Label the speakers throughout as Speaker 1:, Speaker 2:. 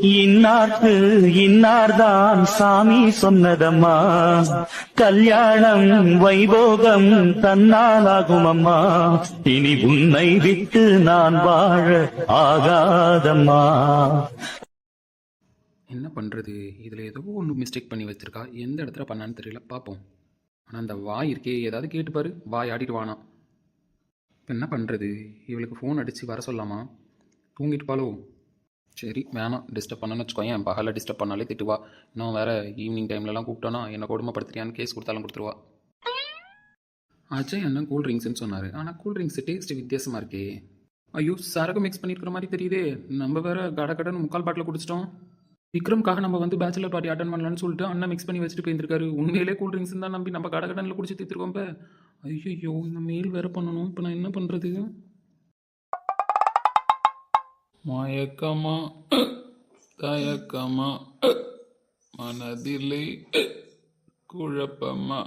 Speaker 1: இன்னார்க்கு இன்னார்தான் சாமி சொன்னதம்மா, கல்யாணம் வைபோகம் தன்னாலாகும் அம்மா, இனி உன்னை விட்டு நான் வாழ ஆகாதம்மா.
Speaker 2: என்ன பண்ணுறது, இதில் ஏதோ ஒன்று மிஸ்டேக் பண்ணி வச்சிருக்கா. எந்த இடத்துல பண்ணான்னு தெரியல, பார்ப்போம். ஆனால் அந்த வாய் இருக்கே, ஏதாவது கேட்டுப்பாரு, வாய் ஆடிட்டு வானா. இப்போ என்ன பண்ணுறது, இவளுக்கு ஃபோன் அடித்து வர சொல்லாமா? தூங்கிட்டு பாலோ. சரி வேணாம், டிஸ்டர்ப் பண்ணணும்னு வச்சுக்கோயேன். பகலில் டிஸ்டர்ப் பண்ணாலே திட்டுவா. இன்னும் வேறு ஈவினிங் டைம்லலாம் கூப்பிட்டோன்னா என்னை கொடுமைப்படுத்துறியான்னு கேஸ் கொடுத்தாலும் கொடுத்துருவா. அஜய் அண்ணன் கூல் ட்ரிங்க்ஸ்னு சொன்னார், ஆனால் கூல் ட்ரிங்க்ஸ் டேஸ்ட் வித்தியாசமாக இருக்கே. ஐயோ, சரக்கு மிக்ஸ் பண்ணியிருக்கிற மாதிரி தெரியுதே. நம்ம வேறு கடன்னு முக்கால் பாட்டில் குடிச்சிட்டோம். விக்ரம்காக நம்ம வந்து பேச்சுலர் பார்ட்டி அட்டன் பண்ணலான்னு சொல்லிட்டு அண்ணன் மிக்ஸ் பண்ணி வச்சுட்டு போயிருக்காரு. உண்மையிலே கூல் ட்ரிங்க்ஸ் தான் நம்பி நம்ம கடனில் குடிச்சு தீர்த்துருக்கோம். இப்போ ஐயோ, இந்த மெயில் வேறு பண்ணணும். இப்போ நான் என்ன பண்ணுறது? மயக்கமா தயக்கமா மனதில்லை குழப்பமா.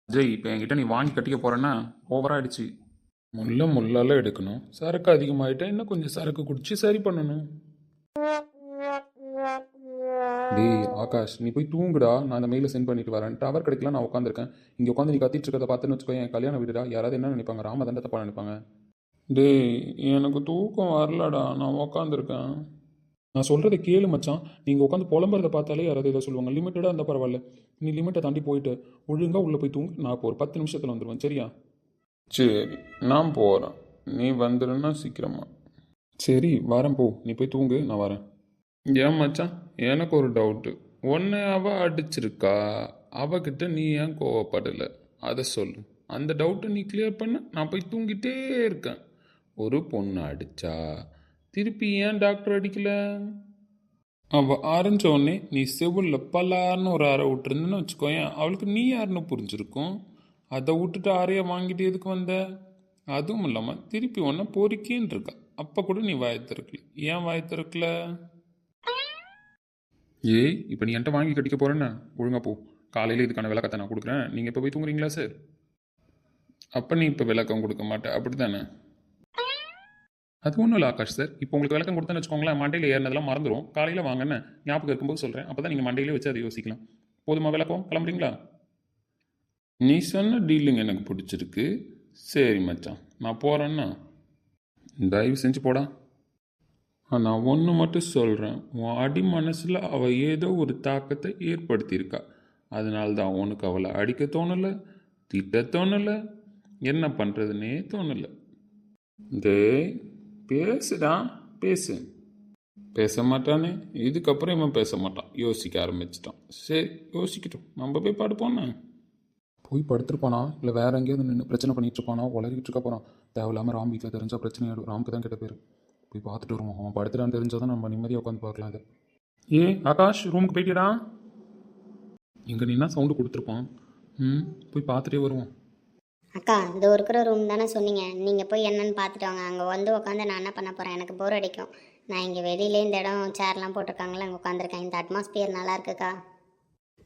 Speaker 2: ஜெய், இப்போ என்கிட்ட நீ வாங்கி கட்டிக்க போறேன்னா ஓவரா ஆயிடுச்சு. முள்ளால எடுக்கணும். சரக்கு அதிகமாயிட்டா இன்னும் கொஞ்சம் சரக்கு குடிச்சு சரி பண்ணணும். டேய் ஆகாஷ், நீ போய் தூங்குடா. நான் அந்த மெயிலை சென்ட் பண்ணிட்டு வரேன். டவர் கிடைக்கல, நான் உட்காந்துருக்கேன். இங்கே உட்காந்து நீ கத்திட்டு இருக்கிறத பார்த்துன்னு வச்சுக்கோ, என் கல்யாண வீடுடா. யாராவது என்ன நினைப்பாங்க? ராமதண்ட தப்பா நினைப்பாங்க. டேய், எனக்கு தூக்கம் வரலடா, நான் உட்காந்துருக்கேன். நான் சொல்கிறத கேளு மச்சான். நீங்கள் உட்காந்து புலம்புறதை பார்த்தாலே யாராவது இதை சொல்லுவாங்க. லிமிட்டடாக இருந்தால் பரவாயில்ல. நீ லிமிட்டை தாண்டி போயிட்டு ஒழுங்காக உள்ளே போய் தூங்கு. நான் இப்போ ஒரு 10 நிமிஷத்தில் வந்துடுவேன், சரியா? சரி, நான் போகிறேன். நீ வந்துடுன்னா சீக்கிரமா. சரி வரேன், போ. நீ போய் தூங்கு, நான் வரேன். ஏன் மச்சான், எனக்கு ஒரு டவுட்டு. ஒன்று அவள் அடிச்சிருக்கா, அவகிட்ட நீ ஏன் கோவப்படலை? அதை சொல்லு. அந்த டவுட்டை நீ கிளியர் பண்ண. நான் போய் தூங்கிட்டே இருக்கேன். ஒரு பொண்ணு அடிச்சா திருப்பி ஏன் டாக்டர் அடிக்கல? அவள் ஆரஞ்ச உடனே நீ செவிலில் பல்லார்னு ஒரு அறை விட்டுருந்துன்னு வச்சுக்கோயேன், அவளுக்கு நீ யாருன்னு புரிஞ்சிருக்கும். அதை விட்டுட்டு அறையை வாங்கிட்டு எதுக்கு வந்த? அதுவும் இல்லாமல் திருப்பி ஒன்று பொறுக்கின்னு இருக்கா. அப்போ கூட நீ வாய் திறக்கல. ஏன் வாய் திறக்கல? ஏய், இப்போ நீ என்கிட்ட வாங்கி கட்டிக்க போகிறேன்னு ஒழுங்கா போ. காலையில் இதுக்கான விளக்கத்தை நான் கொடுக்குறேன். நீங்கள் இப்போ போய் தூங்குறீங்களா சார்? அப்போ நீ இப்போ விளக்கம் கொடுக்க மாட்டேன், அப்படி தானே? அது ஒன்றும் இல்லை ஆகாஷ் சார். இப்போ உங்களுக்கு விளக்கம் கொடுத்தேன்னு வச்சுக்கோங்களேன், மண்டையில் ஏறினதெல்லாம் மறந்துடும். காலையில் வாங்கன்னு ஞாபகம் இருக்கும்போது சொல்கிறேன். அப்போ தான் நீங்கள் மண்டையிலே வச்சு அதை யோசிக்கலாம். போதுமா விளக்கம்? கிளம்புறீங்களா? நீ சொன்ன டீலிங் எனக்கு பிடிச்சிருக்கு. சரி மச்சான், நான் போகிறேன்னா தயவு செஞ்சு போடா. நான் ஒன்று மட்டும் சொல்கிறேன், உன் அடி மனசில் அவள் ஏதோ ஒரு தாக்கத்தை ஏற்படுத்தியிருக்கா. அதனால தான் உனக்கு அவளை அடிக்க தோணலை, திட்ட தோணலை, என்ன பண்ணுறதுன்னே தோணலை. டேய் பேசுடா, பேசு. பேச மாட்டானே, இதுக்கப்புறம் இவன் பேச மாட்டான். யோசிக்க ஆரம்பிச்சிட்டான். சரி யோசிக்கட்டும், நம்ம போய் படுப்போண்ணே. போய் படுத்துருப்பானா இல்லை வேற எங்கேயாவது நின்று பிரச்சனை பண்ணிட்டு இருப்பானா? உளறிக்கிட்டு இருக்க போகிறான். தேவையில்லாமல் ராம் வீட்டில் தெரிஞ்சால் பிரச்சனை ஆகிடும். ராமுக்கு தான் கெட்ட பேர். போய் பார்த்துட்டு வருவோம். அவன் படுத்துட்டான்னு தெரிஞ்சால் தான் நம்ம நிம்மதியாக உட்காந்து பார்க்கலாம். அதை ஆகாஷ், ரூமுக்கு போயிட்டியடா? இங்கே நீ என்ன சவுண்டு கொடுத்துருப்பான்? போய் பார்த்துட்டே வருவோம்.
Speaker 3: அக்கா, இந்த இருக்கிற ரூம் தானே சொன்னீங்க. நீங்கள் போய் என்னன்னு பார்த்துட்டு வாங்க. அங்கே வந்து உட்காந்து நான் என்ன பண்ண போகிறேன்? எனக்கு போர் அடிக்கும். நான் இங்கே வெளியிலே இந்த இடம் சேர்லாம் போட்டிருக்காங்களே, அங்கே உட்காந்துருக்கேன். இந்த அட்மாஸ்பியர் நல்லா இருக்குக்கா.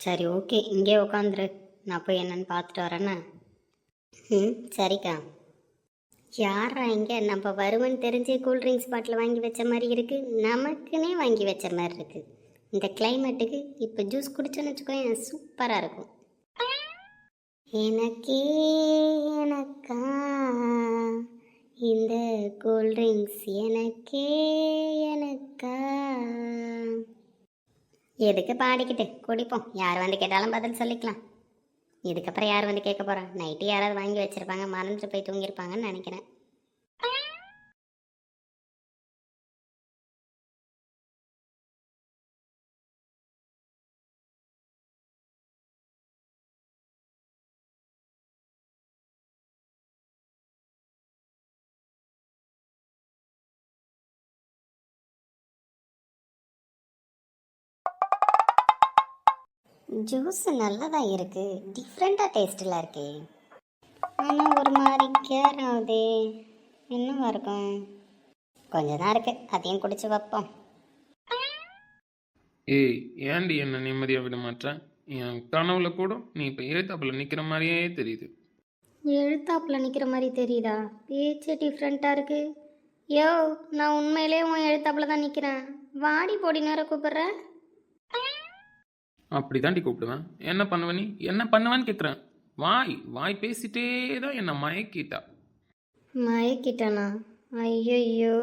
Speaker 3: சரி ஓகே, இங்கே உட்காந்துரு. நான் போய் என்னன்னு பார்த்துட்டு வரேண்ணே. சரிக்கா. யாரா இங்கே? நம்ம வருவன்னு தெரிஞ்சு கூல்ட்ரிங்க்ஸ் பாட்டில் வாங்கி வச்ச மாதிரி இருக்குது. நமக்குன்னே வாங்கி வச்ச மாதிரி இருக்குது. இந்த கிளைமேட்டுக்கு இப்போ ஜூஸ் குடிச்சோன்னு வச்சுக்கோங்க, சூப்பராக இருக்கும். எனக்கே எனக்கா இந்த கூல்ட்ரிங்க்ஸ், எனக்கே எனக்கா. எதுக்கு பாடிக்கிட்டு குடிப்போம். யார் வந்து கேட்டாலும் பதில் சொல்லிக்கலாம். இதுக்கப்புறம் யார் வந்து கேட்க போகிறா? நைட்டு யாராவது வாங்கி வச்சுருப்பாங்க, மறந்துட்டு போய் தூங்கியிருப்பாங்கன்னு நினைக்கிறேன். ஜூஸ் நல்லா தான் இருக்குது, டிஃப்ரெண்ட்டாக டேஸ்ட்டில் இருக்கே. ஆனால் ஒரு மாதிரி கேர் ஆகுதே. என்னவா இருக்கும்? கொஞ்சம் தான் இருக்குது, அதையும் குடிச்சு வைப்போம்.
Speaker 2: ஏய், ஏன்டி என்ன நிம்மதியாக விட மாட்டேன்? என் கனவுல கூட நீ இப்போ எழுத்தாப்பில் நிற்கிற மாதிரியே தெரியுது.
Speaker 3: எழுத்தாப்பில் நிற்கிற மாதிரி தெரியுதா? பேச்சு டிஃப்ரெண்ட்டாக இருக்குது. யோ, நான் உண்மையிலே உன் எழுத்தாப்புல தான் நிற்கிறேன். வாடி போடி நேரம் கூப்பிடுறேன்.
Speaker 2: அப்படி தாண்டி கூப்பிடுவேன். என்ன பண்ணுவ நீ? என்ன பண்ணுவேன்னு கேட்குறேன். வாய் வாய் பேசிட்டே தான் என்னை மயக்கிட்டா.
Speaker 3: மயக்கிட்டேனா? ஐயோ,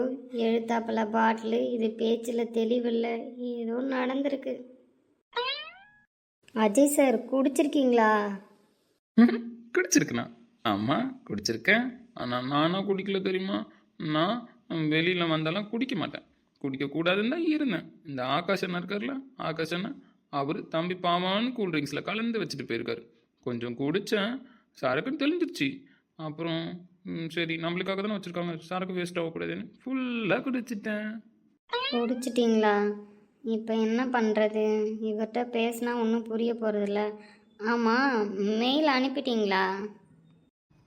Speaker 3: எழுத்தாப்புல பாட்டிலு, இது பேச்சில் தெளிவில்லை, ஏதோ நடந்திருக்கு. அஜய் சார் குடிச்சிருக்கீங்களா?
Speaker 2: குடிச்சிருக்கேனா? ஆமாம் குடிச்சிருக்கேன். ஆனால் நானாக குடிக்கல தெரியுமா? நான் வெளியில் வந்தாலும் குடிக்க மாட்டேன். குடிக்கக்கூடாதுன்னு தான் இருந்தேன். இந்த ஆகாஷன் இருக்கார்ல, ஆகாஷன் அவர் தம்பி பாமான்னு கூல்ட்ரிங்க்ஸில் கலந்து வச்சுட்டு போயிருக்காரு. கொஞ்சம் குடித்தேன், சரக்குன்னு தெளிஞ்சிருச்சு. அப்புறம் சரி நம்மளுக்காக தானே வச்சுருக்காங்க, சரக்கு வேஸ்ட் ஆகக்கூடாதுன்னு ஃபுல்லாக குடிச்சிட்டேன்.
Speaker 3: குடிச்சிட்டிங்களா? இப்போ என்ன பண்ணுறது? இவர்கிட்ட பேசினா ஒன்றும் புரிய போகிறதில்ல. ஆமாம், மெயில் அனுப்பிட்டீங்களா?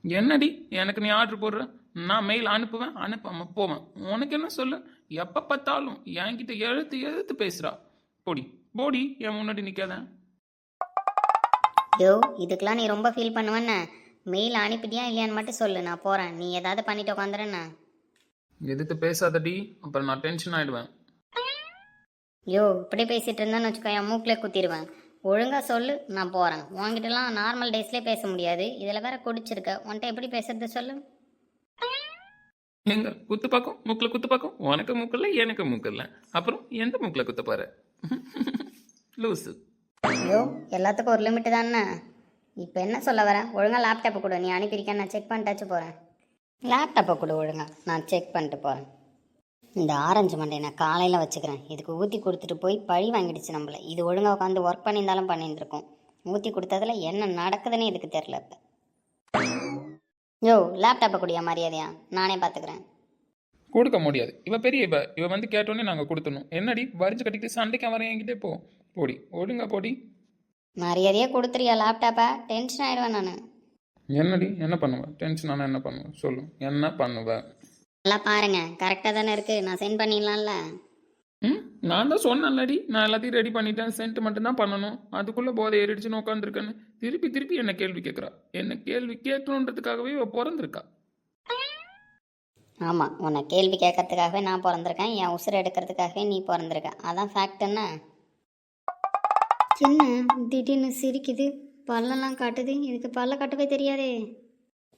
Speaker 2: என்னடி எனக்கு நீ ஆர்டர் போடுற? நான் மெயில் அனுப்புவேன், அனுப்பாமல் போவேன். உனக்கு என்ன சொல்ல? எப்போ பார்த்தாலும் என்கிட்ட எழுத்து எழுத்து பேசுகிறா. போடி போடி, என் முன்னாடி நிற்காத.
Speaker 3: யோ, இதுக்கெலாம் நீ ரொம்ப ஃபீல் பண்ணுவேண்ணே. மெயில் அனுப்பிட்டியா இல்லையான்னு மட்டும் சொல்லு, நான் போகிறேன். நீ ஏதாவது பண்ணிட்டு உட்காந்துறேண்ணே.
Speaker 2: எதிர்த்து பேசாதடி, அப்புறம் நான் டென்ஷன் ஆகிடுவேன்.
Speaker 3: யோ, இப்படி பேசிகிட்டு இருந்தேன்னு வச்சுக்கோ, என் மூக்கில் குத்திடுவேன். ஒழுங்காக சொல்லு, நான் போகிறேன். உன்கிட்டலாம் நார்மல் டேஸ்லேயே பேச முடியாது, இதில் வேற குடிச்சிருக்க. உன்கிட்ட எப்படி பேசுறது சொல்லு?
Speaker 2: எங்க குத்து பார்க்கும், மூக்கில் குத்து பார்க்கும். உனக்கு மூக்கில்ல, எனக்கு மூக்கில்ல, அப்புறம் எந்த மூக்கில் குத்த பாரு லூஸு.
Speaker 3: ஐயோ, எல்லாத்துக்கும் ஒரு லிமிட்டு தானே. இப்போ என்ன சொல்ல வரேன்? ஒழுங்காக லேப்டாப்பை கொடு. நீ அனுப்பியிருக்கேன், நான் செக் பண்ணிட்டாச்சு போகிறேன். லேப்டாப்பை கொடு ஒழுங்கா, நான் செக் பண்ணிட்டு போகிறேன். இந்த ஆரஞ்சு மண்டை நான் காலையில் வச்சுக்கிறேன். இதுக்கு ஊற்றி கொடுத்துட்டு போய் பழி வாங்கிடுச்சு நம்மளை. இது ஒழுங்காக உட்காந்து ஒர்க் பண்ணியிருந்தாலும் பண்ணியிருந்துருக்கோம். ஊற்றி கொடுத்ததில் என்ன நடக்குதுன்னு இதுக்கு தெரில. இப்போ யோ, லேப்டாப்பை கொடியா மரியாதையா, நானே பார்த்துக்கிறேன்.
Speaker 2: கொடுக்க முடியாது. இவ பெரிய இவ வந்து கேட்டோன்னே நாங்கள் கொடுத்துடணும். என்னடி வரிஞ்சு கட்டிக்கிட்டு சண்டைக்கு வரேன் என்கிட்டே போ. போடி ஒழுங்கா போடி.
Speaker 3: மரியாதையே கொடுத்துறியா லேப்டாப்பை? டென்ஷன் ஆகிடுவேன் நான்.
Speaker 2: என்னடி என்ன பண்ணுவேன்? டென்ஷன் ஆனால் என்ன பண்ணுவேன் சொல்லு, என்ன பண்ணுவேன்?
Speaker 3: நல்லா பாருங்க, கரெக்டாக தானே இருக்குது. நான் சென்ட் பண்ணிடலாம்ல?
Speaker 2: நான் தான் சொன்னேன்லடி, நான் எல்லாத்தையும் ரெடி பண்ணிட்டேன், சென்ட் மட்டும் தான் பண்ணணும். அதுக்குள்ளே போதை ஏறிடுச்சுன்னு உட்காந்துருக்கேன்னு திருப்பி திருப்பி என்ன கேள்வி கேட்குறா. என்ன கேள்வி கேட்கணுன்றதுக்காகவே இவ பிறந்திருக்கா.
Speaker 3: ஆமாம், உன்னை கேள்வி கேட்கறதுக்காகவே நான் பிறந்திருக்கேன். என் உசுரை எடுக்கிறதுக்காகவே நீ பிறந்திருக்க. அதான் ஃபேக்ட். என்ன திடீர்னு சிரிக்குது, பல்லெல்லாம் காட்டுது. இதுக்கு பல்ல காட்டவே தெரியாதே.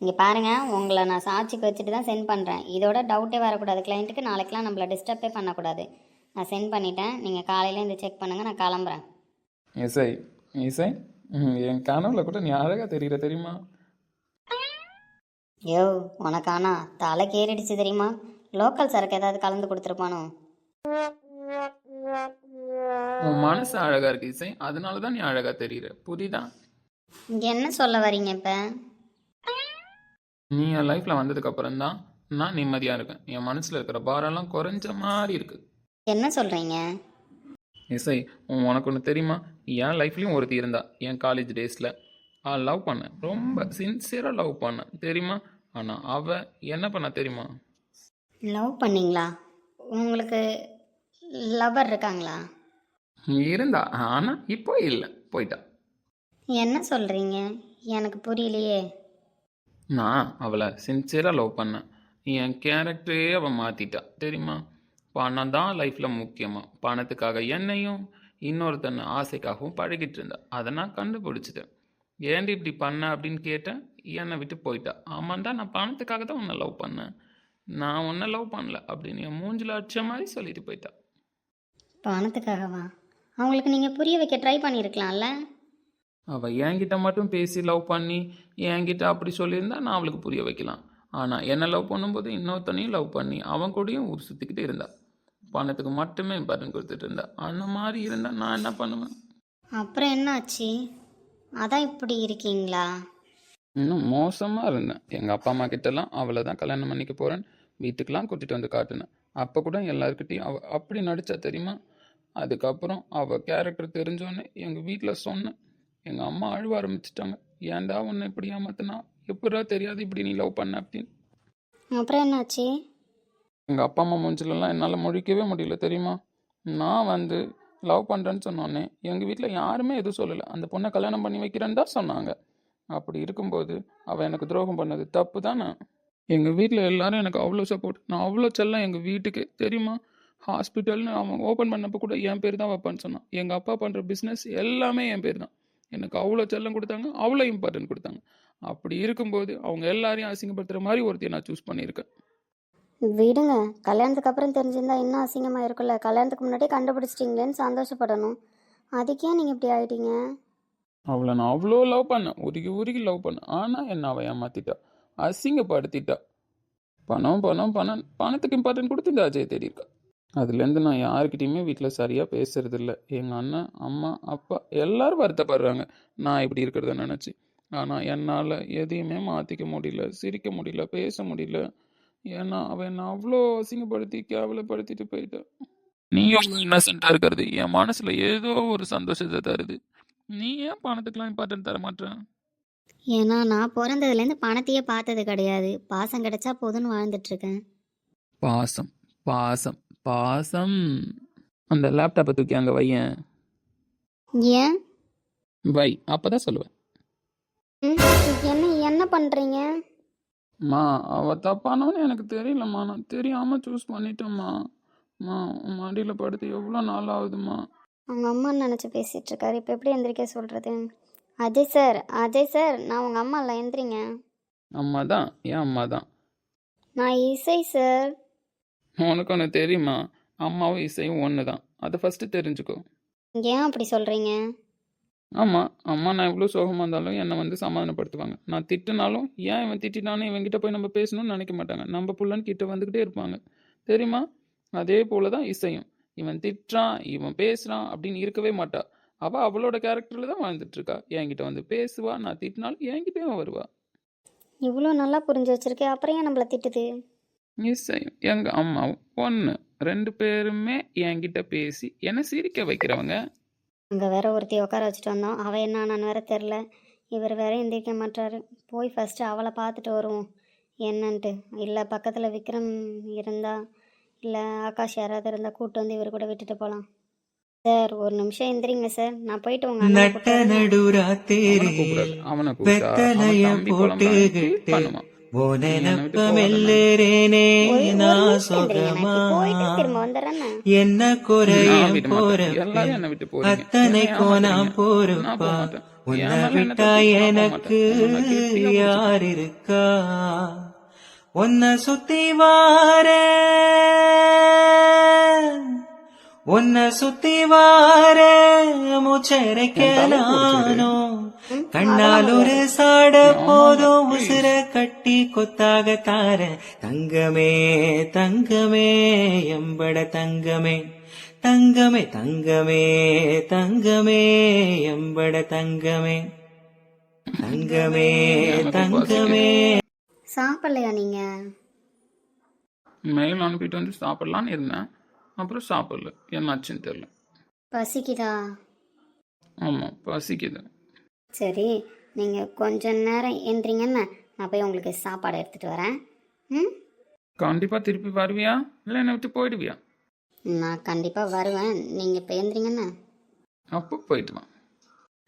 Speaker 3: இங்கே பாருங்கள், உங்களை நான் சாட்சிக்கு வச்சுட்டு தான் சென்ட் பண்ணுறேன். இதோட டவுட்டே வரக்கூடாது கிளைண்ட்டுக்கு. நாளைக்கெலாம் நம்மளை டிஸ்டர்பே பண்ணக்கூடாது. நான் சென்ட் பண்ணிட்டேன். நீங்கள் காலையில் இந்த செக் பண்ணுங்கள், நான் கிளம்புறேன்.
Speaker 2: இசை இசை என் கனவுல கூட நீ அழகாக தெரியுற தெரியுமா?
Speaker 3: யோ, உனக்கானா தலை கேறிடுச்சு தெரியுமா? லோக்கல் சரக்கு ஏதாவது கலந்து கொடுத்துருப்பானோ?
Speaker 2: உன் மனசு அழகா இருக்கு இசை, அதனால தான் நீ அழகா தெரியுற. புரியுதா?
Speaker 3: என்ன சொல்ல வரீங்க இப்போ?
Speaker 2: நீ என் லைஃப்பில் வந்ததுக்கு அப்புறம் தான் நான் நிம்மதியாக இருக்கேன். என் மனசில் இருக்கிற பாரெல்லாம் குறைஞ்ச மாதிரி இருக்கு.
Speaker 3: என்ன சொல்கிறீங்க?
Speaker 2: இசை, உனக்கு ஒன்று தெரியுமா? என் லைஃப்லேயும் ஒருத்தி இருந்தா. என் காலேஜ் டேஸில் லவ் பண்ணேன், ரொம்ப சின்சியராக லவ் பண்ணேன் தெரியுமா? ஆனால் அவள் என்ன பண்ண தெரியுமா?
Speaker 3: லவ் பண்ணீங்களா? உங்களுக்கு லவர் இருக்காங்களா?
Speaker 2: இருந்தா, ஆனால் இப்போ இல்லை, போயிட்டா.
Speaker 3: என்ன சொல்கிறீங்க? எனக்கு புரியலையே.
Speaker 2: நான் அவளை சின்சியராக லவ் பண்ணேன். என் கேரக்டரே அவள் மாற்றிட்டா தெரியுமா? பணம் தான் லைஃப்பில் முக்கியமாக, பணத்துக்காக என்னையும் இன்னொருத்தனை ஆசைக்காகவும் பழகிட்டு இருந்தா. அதை நான் கண்டுபிடிச்சிட்டேன். ஏன்டி இப்படி பண்ண அப்படின்னு கேட்டேன். என்னை விட்டு போயிட்டா. ஆமாண்டா, நான் பணத்துக்காக தான் உன்னை லவ் பண்ணேன், நான் உன்னை லவ் பண்ணல அப்படின்னு என் மூஞ்சில் அடிச்ச மாதிரி சொல்லிட்டு போயிட்டா.
Speaker 3: பணத்துக்காகவா? அவங்களுக்கு நீங்கள் புரிய வைக்க ட்ரை பண்ணியிருக்கலாம்ல?
Speaker 2: அவள் என்கிட்ட மட்டும் பேசி லவ் பண்ணி என்கிட்ட அப்படி சொல்லியிருந்தா நான் அவளுக்கு புரிய வைக்கலாம். ஆனால் என்னை லவ் பண்ணும்போது இன்னொருத்தனையும் லவ் பண்ணி அவன் கூடயும் ஊர் சுற்றிக்கிட்டு இருந்தா. பணத்துக்கு மட்டுமே இம்பார்ட்டன்ட் கொடுத்துட்டு இருந்தா. அந்த மாதிரி இருந்தால் நான் என்ன பண்ணுவேன்?
Speaker 3: அப்புறம் என்ன ஆச்சு? அதான் இப்படி இருக்கீங்களா?
Speaker 2: இன்னும் மோசமாக இருந்தேன். எங்கள் அப்பா அம்மா கிட்டலாம் அவளை தான் கல்யாணம் பண்ணிக்க போகிறேன்னு வீட்டுக்கெலாம் கூட்டிகிட்டு வந்து காட்டினேன். அப்போ கூட எல்லாருக்கிட்டையும் அவள் அப்படி நடித்தா தெரியுமா? அதுக்கப்புறம் அவள் கேரக்டர் தெரிஞ்சோன்னே எங்கள் வீட்டில் சொன்னேன். எங்கள் அம்மா அழுவ ஆரம்பிச்சிட்டாங்க. ஏன்டா உன்னை இப்படி ஏமாத்தினா, எப்படா தெரியாது இப்படி நீ லவ் பண்ண அப்படின்னு.
Speaker 3: அப்புறம் என்னாச்சு?
Speaker 2: எங்கள் அப்பா அம்மா மூஞ்சிலலாம் என்னால் முழிக்கவே முடியல தெரியுமா? நான் வந்து லவ் பண்ணுறேன்னு சொன்னோன்னே எங்கள் வீட்டில் யாருமே எதுவும் சொல்லலை. அந்த பொண்ணை கல்யாணம் பண்ணி வைக்கிறேன்னு தான் சொன்னாங்க. அப்படி இருக்கும்போது அவள் எனக்கு துரோகம் பண்ணது தப்பு தானே? எங்கள் வீட்டில் எல்லாரும் எனக்கு அவ்வளோ சப்போர்ட். நான் அவ்வளோ செல்லம் எங்கள் வீட்டுக்கு தெரியுமா? ஹாஸ்பிட்டல்னு அவன் ஓப்பன் பண்ணப்போ கூட என் பேர் தான் வைப்பான்னு சொன்னான். எங்கள் அப்பா பண்ணுற பிஸ்னஸ் எல்லாமே என் பேர் தான். எனக்கு அவ்வளோ செல்லம் கொடுத்தாங்க, அவ்வளோ இம்பார்ட்டன்ட் கொடுத்தாங்க. அப்படி இருக்கும்போது அவங்க எல்லாரையும் அசிங்கப்படுத்துகிற மாதிரி ஒருத்தையை நான் சூஸ் பண்ணியிருக்கேன்.
Speaker 3: விடுங்க, கல்யாணத்துக்கு அப்புறம் தெரிஞ்சிருந்தா இன்னும் அசிங்கமாக இருக்குல்ல. கல்யாணத்துக்கு முன்னாடியே கண்டுபிடிச்சிட்டிங்களேன்னு சந்தோஷப்படணும். அதுக்கே நீங்கள் இப்படி ஆயிட்டீங்க.
Speaker 2: அவளை நான் அவ்வளோ லவ் பண்ணேன், உருகி உருகி லவ் பண்ணேன். ஆனால் என்ன அவள் ஏமாத்திட்டா, அசிங்கப்படுத்திட்டா. பணம் பணம் பணம், பணத்துக்கு இம்பார்ட்டன்ட் கொடுத்து இந்த அஜய் தேடி இருக்கா. அதுலேருந்து நான் யாருக்கிட்டையுமே வீட்டில் சரியாக பேசுறதில்ல. எங்கள் அண்ணன், அம்மா, அப்பா எல்லாரும் வருத்தப்படுறாங்க நான் இப்படி இருக்கிறத நினச்சி. ஆனால் என்னால் எதையுமே மாற்றிக்க முடியல, சிரிக்க முடியல, பேச முடியல. ஏன்னா அவன் என்னை அவ்வளோ அசிங்கப்படுத்தி கேவலப்படுத்திட்டு போயிட்டான். நீ எவ்வளோ இன்னசென்ட்டாக இருக்கிறது என் மனசில் ஏதோ ஒரு சந்தோஷத்தை தருது. நீ ஏன் பணத்துக்கெலாம் இம்பார்ட்டன்ட் தர மாட்டேன்?
Speaker 3: ஏன்னா நான் பிறந்ததுலேருந்து பணத்தையே பார்த்தது கிடையாது. பாசம் கிடைச்சா போதும்னு வாழ்ந்துட்டுருக்கேன்.
Speaker 2: பாசம் பாசம் பாசம். அந்த லேப்டாப்பை தூக்கி அங்கே வையேன்.
Speaker 3: ஏன்?
Speaker 2: வை, அப்போ தான் சொல்லுவேன்.
Speaker 3: ம், என்ன என்ன பண்ணுறீங்க?
Speaker 2: மா அவள் தப்பானவனு எனக்கு தெரியலம்மா, நான் தெரியாமல் சூஸ் பண்ணிட்டேம்மா. மா உன் மடியில் படுத்து எவ்வளோ நாள் ஆகுதுமா?
Speaker 3: அவங்க அம்மான்னு நினச்சி பேசிகிட்டு இருக்காரு. இப்போ எப்படி எந்திரிக்க சொல்கிறது? அஜய் சார், அஜய் சார், நான் உங்கள் அம்மா இல்லை, எந்திரிங்க.
Speaker 2: அம்மா தான், ஏன் அம்மா தான்.
Speaker 3: நான் இசை சார்.
Speaker 2: உனக்கு ஒன்று தெரியுமா? அம்மாவும் இசையும் ஒன்று தான், அதை ஃபஸ்ட்டு தெரிஞ்சுக்கோ.
Speaker 3: ஏன் அப்படி சொல்கிறீங்க?
Speaker 2: ஆமாம், அம்மா நான் எவ்வளோ சோகமாக இருந்தாலும் என்னை வந்து சமாதானப்படுத்துவாங்க. நான் திட்டினாலும் ஏன் இவன் திட்டினாலும் இவன்கிட்ட போய் நம்ம பேசணும்னு நினைக்க மாட்டாங்க. நம்ம புள்ளன்னு கிட்ட வந்துக்கிட்டே இருப்பாங்க தெரியுமா? அதே போல தான் இசையும். இவன் திட்டுறான், இவன் பேசுகிறான் அப்படின்னு இருக்கவே மாட்டா. அவள் அவளோட கேரக்டரில் தான் வாழ்ந்துட்டுருக்கா. என்கிட்ட வந்து பேசுவா, நான் திட்டினாலும் என்கிட்டயும் வருவா.
Speaker 3: இவ்வளோ நல்லா புரிஞ்சு வச்சிருக்கேன், அப்புறம் ஏன் நம்மளை திட்டுது?
Speaker 2: இசையும் எங்கள் அம்மாவும் ஒன்று, ரெண்டு பேருமே என்கிட்ட பேசி என்னை சிரிக்க வைக்கிறவங்க.
Speaker 3: அங்கே வேற ஒருத்தி உட்கார வச்சுட்டு வந்தோம். அவள் என்ன ஆனான்னு வேற தெரில. இவர் வேற எந்திரிக்க மாட்டாரு. போய் ஃபஸ்ட்டு அவளை பார்த்துட்டு வருவோம் என்னன்ட்டு. இல்லை பக்கத்தில் விக்ரம் இருந்தா, இல்லை ஆகாஷ் யாராவது இருந்தால் கூப்பிட்டு வந்து இவர் கூட விட்டுட்டு போகலாம். சார் ஒரு நிமிஷம் எந்திரிங்க சார், நான் போயிட்டு உங்க அண்ணனை
Speaker 1: நட்ட
Speaker 3: கூப்பிட்டு வரேன்.
Speaker 1: நடுராத்திரி
Speaker 2: அவனை
Speaker 1: வெத்தலைய போட்டுக்கிட்டு போனேனப்பமெல்லேரேனே
Speaker 3: ஒரு
Speaker 1: நான்
Speaker 3: நிமிஷம் எந்திரிங்க,
Speaker 1: சொகமா
Speaker 3: நான் போயிட்டு திரும்ப வந்துடுறேன்னு.
Speaker 1: என்ன குறையும்
Speaker 2: எல்லாரும்
Speaker 1: போறப்ப
Speaker 2: என்னை விட்டு போறீங்க.
Speaker 1: அத்தனைக்கும் நான்
Speaker 2: நான்
Speaker 1: போறப்பா
Speaker 2: போக மாட்டேன்.
Speaker 1: உன்னை
Speaker 2: என் மேல என்ன
Speaker 1: விட்டா
Speaker 2: தப்பு? நான் போக
Speaker 1: எனக்கு
Speaker 2: மாட்டேன். நான் கெட்டியா
Speaker 1: யார் இருக்கா? உன்னை சுத்தி வார உன்னை சுத்தி வார மூச்சரைக்க நானும் கண்ணால் ஒரு சாட போதும் உசுர கட்டி கொத்தாக தார தங்கமே தங்கமே எம்பட தங்கமே தங்கமே தங்கமே தங்கமே எம்பட தங்கமே தங்கமே தங்கமே.
Speaker 3: சாப்பிடலையா நீங்க?
Speaker 2: மெயில் அனுப்பிட்டு வந்து சாப்பிடலான்னு இருந்தேன், அப்புறம் சாப்பிடல. என்னாச்சுன்னு தெரியல.
Speaker 3: பசிக்குதா?
Speaker 2: ஆமாம், பசிக்குது.
Speaker 3: சரி, நீங்கள் கொஞ்ச நேரம் எந்திரிங்கன்னு நான் போய் உங்களுக்கு சாப்பாடு எடுத்துகிட்டு வரேன். ம்,
Speaker 2: கண்டிப்பாக திருப்பி வருவியா இல்லை என்னை விட்டு போயிடுவியா?
Speaker 3: நான் கண்டிப்பாக வருவேன். நீங்கள் இப்போ எந்திரிங்கண்ணா.
Speaker 2: அப்போ போயிட்டு வா.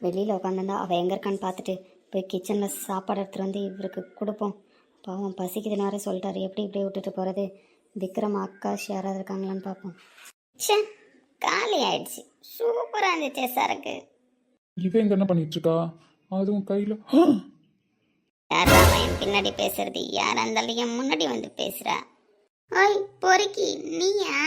Speaker 3: வெளியில் உட்காந்துருந்தா அவள் எங்கே இருக்கான்னு பார்த்துட்டு போய் கிச்சனில் சாப்பாடு எடுத்துகிட்டு வந்து இவருக்கு கொடுப்போம். பாவம் பசிக்குதுன்னு வேறு சொல்லிட்டாரு. எப்படி இப்படியே விட்டுட்டு போகிறது? விக்ரம் ஆகாஷ் யாராவது இருக்காங்களான்னு பார்ப்போம். சே, காலி ஆயிடுச்சு. சூப்பராக இருந்துச்சு சரக்கு.
Speaker 2: இவன் இங்கே என்ன பண்ணிட்டு இருக்கா? அதுவும் கையில்
Speaker 3: யாரா என் பின்னாடி பேசுறது? யாரா இருந்தாலும் என் முன்னாடி வந்து பேசுகிறா. ஓய் பொறுக்கி, நீயா?